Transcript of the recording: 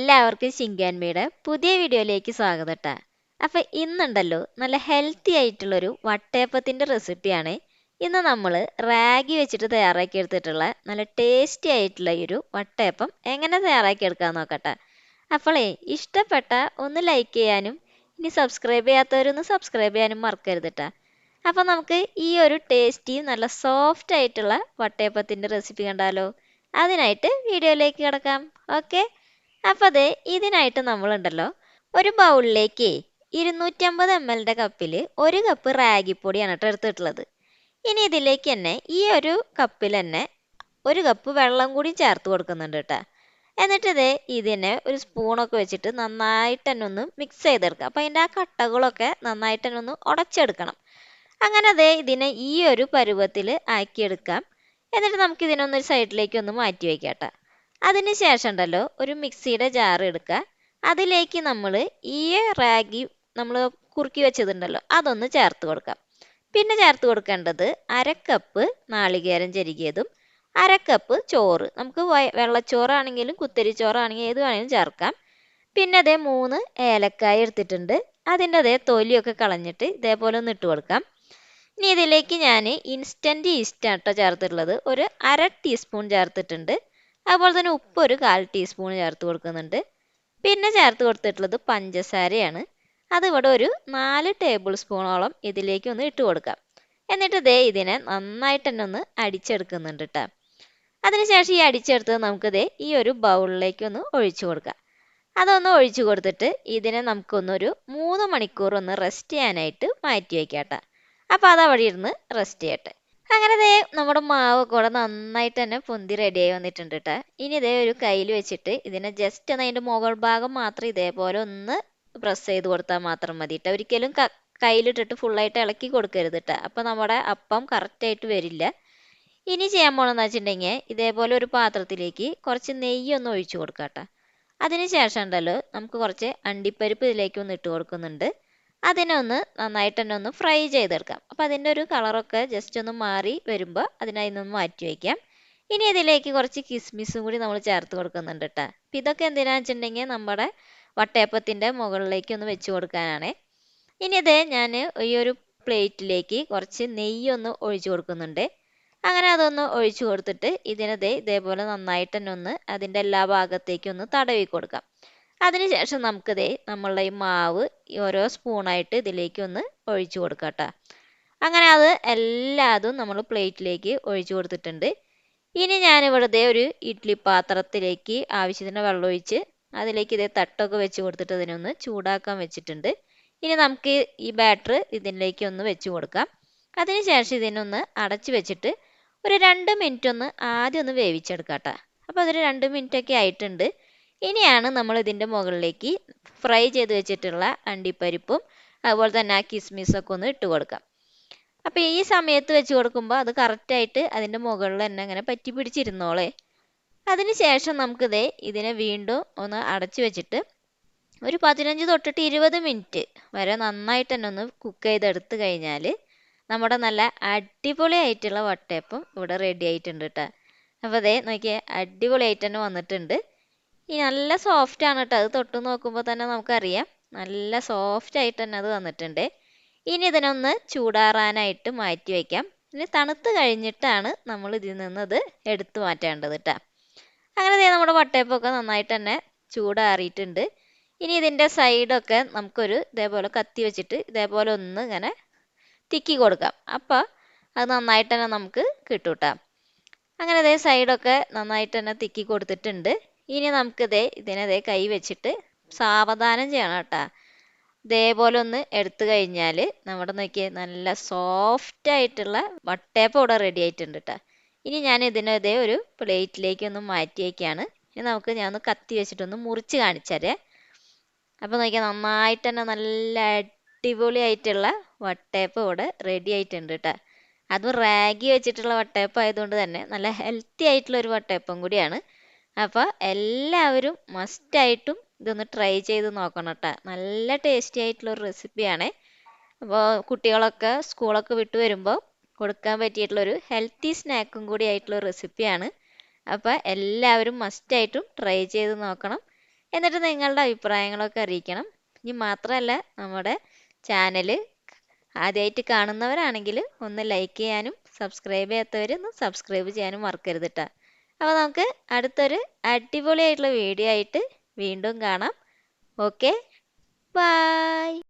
എല്ലാവർക്കും ശിങ്കാൻമയുടെ പുതിയ വീഡിയോയിലേക്ക് സ്വാഗതം ട്ടാ. അപ്പൊ ഇന്നുണ്ടല്ലോ നല്ല ഹെൽത്തി ആയിട്ടുള്ളൊരു വട്ടയപ്പത്തിന്റെ റെസിപ്പിയാണ്. ഇന്ന് നമ്മൾ റാഗി വെച്ചിട്ട് തയ്യാറാക്കി എടുത്തിട്ടുള്ള നല്ല ടേസ്റ്റി ആയിട്ടുള്ള ഈ ഒരു വട്ടയപ്പം എങ്ങനെ തയ്യാറാക്കി എടുക്കാൻ നോക്കട്ടെ. അപ്പോളേ ഇഷ്ടപ്പെട്ട ഒന്ന് ലൈക്ക് ചെയ്യാനും ഇനി സബ്സ്ക്രൈബ് ചെയ്യാത്തവരൊന്ന് സബ്സ്ക്രൈബ് ചെയ്യാനും മറക്കരുത് ട്ടാ. അപ്പൊ നമുക്ക് ഈ ഒരു ടേസ്റ്റി നല്ല സോഫ്റ്റ് ആയിട്ടുള്ള വട്ടയപ്പത്തിന്റെ റെസിപ്പി കണ്ടാലോ? അതിനായിട്ട് വീഡിയോയിലേക്ക് കിടക്കാം. ഓക്കെ, അപ്പൊ അതെ ഇതിനായിട്ട് നമ്മളുണ്ടല്ലോ ഒരു ബൗളിലേക്ക് 250 ml കപ്പിൽ 1 കപ്പ് റാഗിപ്പൊടിയാണ് കേട്ടോ എടുത്തിട്ടുള്ളത്. ഇനി ഇതിലേക്ക് തന്നെ ഈ ഒരു കപ്പിൽ തന്നെ 1 കപ്പ് വെള്ളം കൂടി ചേർത്ത് കൊടുക്കുന്നുണ്ട് കേട്ടോ. എന്നിട്ട് ഇതിനെ ഒരു സ്പൂണൊക്കെ വെച്ചിട്ട് നന്നായിട്ട് തന്നെ ഒന്ന് മിക്സ് ചെയ്തെടുക്കുക. അപ്പം അതിൻ്റെ ആ കട്ടകളൊക്കെ നന്നായിട്ട് തന്നെ ഒന്ന് ഉടച്ചെടുക്കണം. അങ്ങനെ ഇതിനെ ഈ ഒരു പരുവത്തിൽ ആക്കിയെടുക്കാം. എന്നിട്ട് നമുക്ക് ഇതിനൊന്നൊരു സൈഡിലേക്ക് ഒന്ന് മാറ്റി വയ്ക്കാം കേട്ടോ. അതിന് ശേഷം ഉണ്ടല്ലോ ഒരു മിക്സിയുടെ ജാർ എടുക്കുക. അതിലേക്ക് നമ്മൾ ഈ റാഗി നമ്മൾ കുറുക്കി വെച്ചതുണ്ടല്ലോ അതൊന്ന് ചേർത്ത് കൊടുക്കാം. പിന്നെ ചേർത്ത് കൊടുക്കേണ്ടത് 1/2 കപ്പ് നാളികേരം ചെരുകിയതും 1/2 കപ്പ് ചോറ്. നമുക്ക് വെള്ളച്ചോറാണെങ്കിലും കുത്തരിച്ചോറാണെങ്കിലും ഏത് വേണമെങ്കിലും ചേർക്കാം. പിന്നെ 3 ഏലക്കായ എടുത്തിട്ടുണ്ട്. അതിൻ്റെ തൊലിയൊക്കെ കളഞ്ഞിട്ട് ഇതേപോലെ ഒന്ന് ഇട്ട് കൊടുക്കാം. ഇനി ഇതിലേക്ക് ഞാൻ ഇൻസ്റ്റൻറ്റ് ഈസ്റ്റ് ആട്ടോ ചേർത്തിട്ടുള്ളത്. ഒരു 1/2 ടീസ്പൂൺ ചേർത്തിട്ടുണ്ട്. അതുപോലെ തന്നെ ഉപ്പ് ഒരു 1/4 ടീസ്പൂൺ ചേർത്ത് കൊടുക്കുന്നുണ്ട്. പിന്നെ ചേർത്ത് കൊടുത്തിട്ടുള്ളത് പഞ്ചസാരയാണ്. അതിവിടെ ഒരു 4 ടേബിൾ സ്പൂണോളം ഇതിലേക്ക് ഒന്ന് ഇട്ട് കൊടുക്കാം. എന്നിട്ട് ഇതിനെ നന്നായിട്ട് തന്നെ ഒന്ന് അടിച്ചെടുക്കുന്നുണ്ട് കേട്ടോ. അതിനുശേഷം ഈ അടിച്ചെടുത്തത് നമുക്ക് ഈ ഒരു ബൗളിലേക്ക് ഒന്ന് ഒഴിച്ചു കൊടുക്കാം. അതൊന്ന് ഒഴിച്ചു കൊടുത്തിട്ട് ഇതിനെ നമുക്കൊന്നൊരു 3 മണിക്കൂർ ഒന്ന് റെസ്റ്റ് ചെയ്യാനായിട്ട് മാറ്റി വയ്ക്കാം കേട്ടോ. അപ്പോൾ അത് അവിടെ ഇരുന്ന് റെസ്റ്റ് ചെയ്യട്ടെ. അങ്ങനെ നമ്മുടെ മാവ് കൂടെ നന്നായിട്ട് തന്നെ പൊന്തി റെഡിയായി വന്നിട്ടുണ്ട് കേട്ടോ. ഇനി ഒരു കയ്യിൽ വെച്ചിട്ട് ഇതിനെ ജസ്റ്റ് ഒന്ന് അതിൻ്റെ മുകൾ ഭാഗം മാത്രം ഇതേപോലെ ഒന്ന് പ്രസ് ചെയ്ത് കൊടുത്താൽ മാത്രം മതി കേട്ടോ. ഒരിക്കലും കയ്യിലിട്ടിട്ട് ഫുള്ളായിട്ട് ഇളക്കി കൊടുക്കരുത് കേട്ടോ. അപ്പോൾ നമ്മുടെ അപ്പം കറക്റ്റായിട്ട് വരില്ല. ഇനി ചെയ്യാൻ പോകണമെന്ന് വെച്ചിട്ടുണ്ടെങ്കിൽ ഇതേപോലെ ഒരു പാത്രത്തിലേക്ക് കുറച്ച് നെയ്യ് ഒന്ന് ഒഴിച്ചു കൊടുക്കാം കേട്ടോ. അതിന് ശേഷം ഉണ്ടല്ലോ നമുക്ക് കുറച്ച് അണ്ടിപ്പരിപ്പ് ഇതിലേക്ക് ഒന്ന് ഇട്ട് കൊടുക്കുന്നുണ്ട്. അതിനെ ഒന്ന് നന്നായിട്ട് തന്നെ ഒന്ന് ഫ്രൈ ചെയ്തെടുക്കാം. അപ്പോൾ അതിൻ്റെ ഒരു കളറൊക്കെ ജസ്റ്റ് ഒന്ന് മാറി വരുമ്പോൾ അതിനായി നിന്ന് മാറ്റി വയ്ക്കാം. ഇനി ഇതിലേക്ക് കുറച്ച് കിസ്മിസും കൂടി നമ്മൾ ചേർത്ത് കൊടുക്കുന്നുണ്ട് കേട്ടോ. അപ്പോൾ ഇതൊക്കെ എന്തിനാണെന്ന് വെച്ചിട്ടുണ്ടെങ്കിൽ നമ്മുടെ വട്ടയപ്പത്തിൻ്റെ മുകളിലേക്ക് ഒന്ന് വെച്ച് കൊടുക്കാനാണ്. ഇനി ഞാൻ ഈ ഒരു പ്ലേറ്റിലേക്ക് കുറച്ച് നെയ്യ് ഒന്ന് ഒഴിച്ചു കൊടുക്കുന്നുണ്ട്. അങ്ങനെ അതൊന്ന് ഒഴിച്ചു കൊടുത്തിട്ട് ഇതേപോലെ നന്നായിട്ട് തന്നെ ഒന്ന് അതിൻ്റെ എല്ലാ ഭാഗത്തേക്കും ഒന്ന് തടവി കൊടുക്കാം. അതിനുശേഷം നമുക്ക് നമ്മളുടെ ഈ മാവ് ഓരോ സ്പൂണായിട്ട് ഇതിലേക്ക് ഒന്ന് ഒഴിച്ചു കൊടുക്കാം കേട്ടോ. അങ്ങനെ അത് എല്ലാതും നമ്മൾ പ്ലേറ്റിലേക്ക് ഒഴിച്ചു കൊടുത്തിട്ടുണ്ട്. ഇനി ഞാനിവിടെ ഒരു ഇഡ്ഡലി പാത്രത്തിലേക്ക് ആവശ്യത്തിന് വെള്ളം ഒഴിച്ച് അതിലേക്ക് തട്ടൊക്കെ വെച്ച് കൊടുത്തിട്ട് ഇതിനൊന്ന് ചൂടാക്കാൻ വെച്ചിട്ടുണ്ട്. ഇനി നമുക്ക് ഈ ബാറ്റർ ഇതിലേക്ക് ഒന്ന് വെച്ച് കൊടുക്കാം. അതിനുശേഷം ഇതിനൊന്ന് അടച്ചു വെച്ചിട്ട് ഒരു 2 മിനിറ്റ് ഒന്ന് ആദ്യം ഒന്ന് വേവിച്ചെടുക്കാം കേട്ടോ. അപ്പോൾ അതൊരു 2 മിനിറ്റൊക്കെ ആയിട്ടുണ്ട്. ഇനിയാണ് നമ്മൾ ഇതിൻ്റെ മുകളിലേക്ക് ഫ്രൈ ചെയ്ത് വെച്ചിട്ടുള്ള അണ്ടിപ്പരിപ്പും അതുപോലെ തന്നെ ആ കിസ്മിസൊക്കെ ഒന്ന് ഇട്ട് കൊടുക്കാം. അപ്പോൾ ഈ സമയത്ത് വെച്ച് കൊടുക്കുമ്പോൾ അത് കറക്റ്റായിട്ട് അതിൻ്റെ മുകളിൽ തന്നെ അങ്ങനെ പറ്റി പിടിച്ചിരുന്നോളേ. അതിന് ശേഷം നമുക്ക് ഇതിനെ വീണ്ടും ഒന്ന് അടച്ചു വെച്ചിട്ട് ഒരു 15 തൊട്ടിട്ട് 20 മിനിറ്റ് വരെ നന്നായിട്ട് തന്നെ ഒന്ന് കുക്ക് ചെയ്തെടുത്ത് കഴിഞ്ഞാൽ നമ്മുടെ നല്ല അടിപൊളിയായിട്ടുള്ള വട്ടയപ്പം ഇവിടെ റെഡി ആയിട്ടുണ്ട് കേട്ടോ. അപ്പോൾ നോക്കിയേ അടിപൊളിയായിട്ട് തന്നെ വന്നിട്ടുണ്ട്. ഈ നല്ല സോഫ്റ്റ് ആണ് കേട്ടോ. അത് തൊട്ട് നോക്കുമ്പോൾ തന്നെ നമുക്കറിയാം നല്ല സോഫ്റ്റ് ആയിട്ട് തന്നെ അത് വന്നിട്ടുണ്ട്. ഇനി ഇതിനൊന്ന് ചൂടാറാനായിട്ട് മാറ്റി വയ്ക്കാം. ഇനി തണുത്ത് കഴിഞ്ഞിട്ടാണ് നമ്മൾ ഇതിൽ നിന്നത് എടുത്തു മാറ്റേണ്ടത് കേട്ടോ. അങ്ങനെ നമ്മുടെ വട്ടയപ്പമൊക്കെ നന്നായിട്ട് തന്നെ ചൂടാറിയിട്ടുണ്ട്. ഇനി ഇതിൻ്റെ സൈഡൊക്കെ നമുക്കൊരു ഇതേപോലെ കത്തി വെച്ചിട്ട് ഇതേപോലെ ഒന്ന് ഇങ്ങനെ തിക്കി കൊടുക്കാം. അപ്പോൾ അത് നന്നായിട്ട് തന്നെ നമുക്ക് കിട്ടും കേട്ടോ. അങ്ങനെ സൈഡൊക്കെ നന്നായിട്ട് തന്നെ തിക്കി കൊടുത്തിട്ടുണ്ട്. ഇനി നമുക്ക് ഇതിനെ കൈ വെച്ചിട്ട് സാവധാനം ചെയ്യണം കേട്ടോ. ഇതേപോലെ ഒന്ന് എടുത്തു കഴിഞ്ഞാൽ നമ്മുടെ നോക്കിയ നല്ല സോഫ്റ്റ് ആയിട്ടുള്ള വട്ടയപ്പം ഇവിടെ റെഡി ആയിട്ടുണ്ട് കേട്ടോ. ഇനി ഞാൻ ഇതിനെ ഒരു പ്ലേറ്റിലേക്ക് ഒന്ന് മാറ്റി വയ്ക്കുകയാണ്. ഇനി ഞാൻ ഒന്ന് കത്തി വെച്ചിട്ടൊന്ന് മുറിച്ച് കാണിച്ചാലേ. അപ്പോൾ നോക്കിയാൽ നന്നായിട്ട് തന്നെ നല്ല അടിപൊളിയായിട്ടുള്ള വട്ടയപ്പം ഇവിടെ റെഡി ആയിട്ടുണ്ട് കേട്ടോ. അതും റാഗി വെച്ചിട്ടുള്ള വട്ടയപ്പം ആയതുകൊണ്ട് തന്നെ നല്ല ഹെൽത്തി ആയിട്ടുള്ള ഒരു വട്ടയപ്പം കൂടിയാണ്. അപ്പോൾ എല്ലാവരും മസ്റ്റായിട്ടും ഇതൊന്ന് ട്രൈ ചെയ്ത് നോക്കണം കേട്ടോ. നല്ല ടേസ്റ്റി ആയിട്ടുള്ള ഒരു റെസിപ്പിയാണ്. അപ്പോൾ കുട്ടികളൊക്കെ സ്കൂളൊക്കെ വിട്ട് വരുമ്പോൾ കൊടുക്കാൻ പറ്റിയിട്ടുള്ളൊരു ഹെൽത്തി സ്നാക്കും കൂടി ആയിട്ടുള്ള റെസിപ്പിയാണ്. അപ്പോൾ എല്ലാവരും മസ്റ്റായിട്ടും ട്രൈ ചെയ്ത് നോക്കണം. എന്നിട്ട് നിങ്ങളുടെ അഭിപ്രായങ്ങളൊക്കെ അറിയിക്കണം. ഇനി മാത്രമല്ല, നമ്മുടെ ചാനൽ ആദ്യമായിട്ട് കാണുന്നവരാണെങ്കിൽ ഒന്ന് ലൈക്ക് ചെയ്യാനും സബ്സ്ക്രൈബ് ചെയ്യാത്തവർ ഒന്ന് സബ്സ്ക്രൈബ് ചെയ്യാനും മറക്കരുത് കേട്ടോ. അപ്പോൾ നമുക്ക് അടുത്തൊരു അടിപൊളിയായിട്ടുള്ള വീഡിയോ ആയിട്ട് വീണ്ടും കാണാം. Okay, by.